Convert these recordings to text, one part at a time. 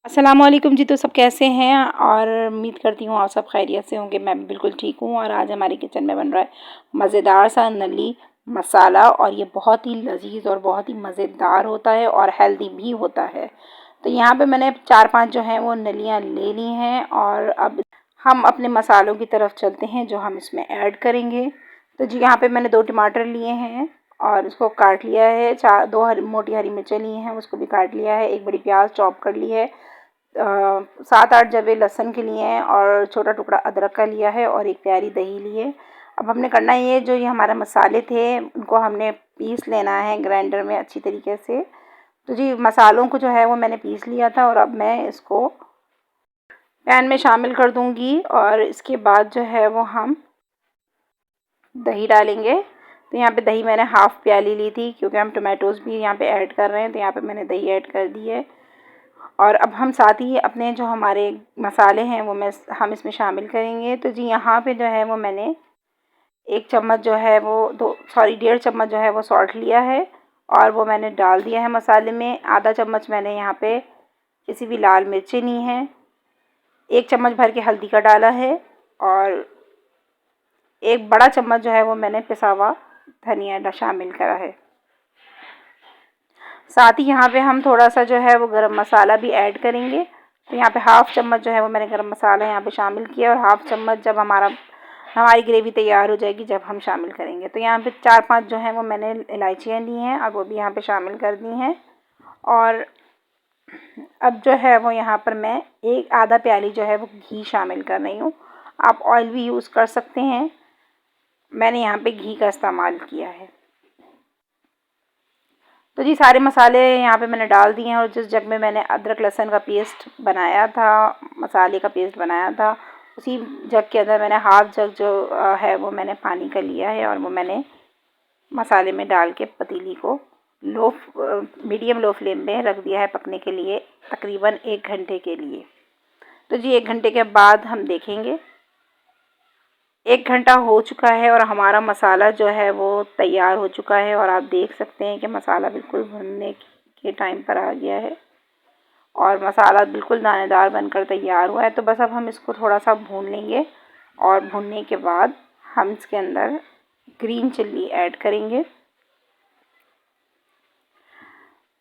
अस्सलाम वालेकुम जी। तो सब कैसे हैं और उम्मीद करती हूँ आप सब खैरियत से होंगे। मैं भी बिल्कुल ठीक हूँ। और आज हमारे किचन में बन रहा है मज़ेदार सा नली मसाला, और ये बहुत ही लजीज और बहुत ही मज़ेदार होता है और हेल्दी भी होता है। तो यहाँ पे मैंने 4-5 जो हैं वो नलियाँ ले ली हैं, और अब हम अपने मसालों की तरफ चलते हैं जो हम इसमें ऐड करेंगे। तो जी यहाँ पे मैंने 2 टमाटर लिए हैं और इसको काट लिया है। 2 मोटी हरी मिर्चें ली हैं, उसको भी काट लिया है। एक बड़ी प्याज चॉप कर ली है। 7-8 जबे लहसुन के लिए हैं और छोटा टुकड़ा अदरक का लिया है, और एक प्यारी दही ली है। अब हमने करना ये, जो ये हमारे मसाले थे उनको हमने पीस लेना है ग्राइंडर में अच्छी तरीके से। तो जी मसालों को जो है वो मैंने पीस लिया था, और अब मैं इसको पैन में शामिल कर दूंगी। और इसके बाद जो है वो हम दही डालेंगे। तो यहाँ पे दही मैंने हाफ़ प्याली ली थी, क्योंकि हम टमाटोज़ भी यहाँ पे ऐड कर रहे हैं। तो यहाँ पे मैंने दही ऐड कर दी है। और अब हम साथ ही अपने जो हमारे मसाले हैं वो हम इसमें शामिल करेंगे। तो जी यहाँ पे जो है वो मैंने 1 चम्मच जो है वो 1.5 चम्मच जो है वो सॉल्ट लिया है, और वो मैंने डाल दिया है मसाले में। आधा चम्मच मैंने यहाँ पे किसी भी लाल मिर्चें ली हैं। 1 चम्मच भर के हल्दी का डाला है, और 1 बड़ा चम्मच जो है वो मैंने पिसा हुआ धनिया शामिल करा है। साथ ही यहाँ पे हम थोड़ा सा जो है वो गरम मसाला भी ऐड करेंगे। तो यहाँ पे हाफ़ चम्मच जो है वो मैंने गरम मसाला यहाँ पे शामिल किया, और हाफ़ चम्मच जब हमारी ग्रेवी तैयार हो जाएगी जब हम शामिल करेंगे। तो यहाँ पे 4-5 जो हैं वो मैंने इलायचियाँ ली हैं, अब वो भी यहाँ पे शामिल कर दी हैं। और अब जो है वो यहाँ पर मैं आधा प्याली जो है वो घी शामिल कर रही हूँ। आप ऑयल भी यूज़ कर सकते हैं, मैंने यहाँ पे घी का इस्तेमाल किया है। तो जी सारे मसाले यहाँ पे मैंने डाल दिए हैं, और जिस जग में मैंने अदरक लहसुन का पेस्ट बनाया था, मसाले का पेस्ट बनाया था, उसी जग के अंदर मैंने हाफ़ जग जो है वो मैंने पानी का लिया है, और वो मैंने मसाले में डाल के पतीली को मीडियम लो फ्लेम में रख दिया है पकने के लिए, तकरीबन 1 घंटे के लिए। तो जी 1 घंटे के बाद हम देखेंगे। 1 घंटा हो चुका है और हमारा मसाला जो है वो तैयार हो चुका है, और आप देख सकते हैं कि मसाला बिल्कुल भुनने के टाइम पर आ गया है, और मसाला बिल्कुल दानेदार बनकर तैयार हुआ है। तो बस अब हम इसको थोड़ा सा भून लेंगे, और भूनने के बाद हम इसके अंदर ग्रीन चिल्ली ऐड करेंगे।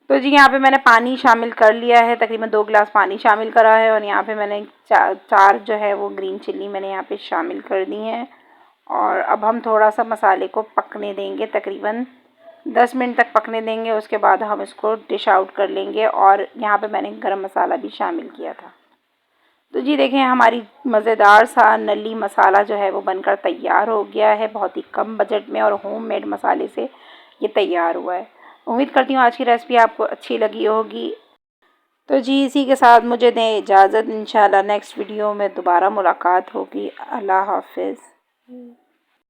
तो जी यहाँ पे मैंने पानी शामिल कर लिया है, तकरीबन 2 गिलास पानी शामिल करा है, और यहाँ पे मैंने 4 जो है वो ग्रीन चिल्ली मैंने यहाँ पे शामिल कर दी हैं। और अब हम थोड़ा सा मसाले को पकने देंगे, तकरीबन 10 मिनट तक पकने देंगे। उसके बाद हम इसको डिश आउट कर लेंगे, और यहाँ पे मैंने गरम मसाला भी शामिल किया था। तो जी देखें, हमारी मज़ेदार सा नली मसाला जो है वो बनकर तैयार हो गया है। बहुत ही कम बजट में और होममेड मसाले से ये तैयार हुआ है। उम्मीद करती हूँ आज की रेसिपी आपको अच्छी लगी होगी। तो जी इसी के साथ मुझे दें इजाज़त। इंशाल्लाह नेक्स्ट वीडियो में दोबारा मुलाकात होगी। अल्लाह हाफ़िज़।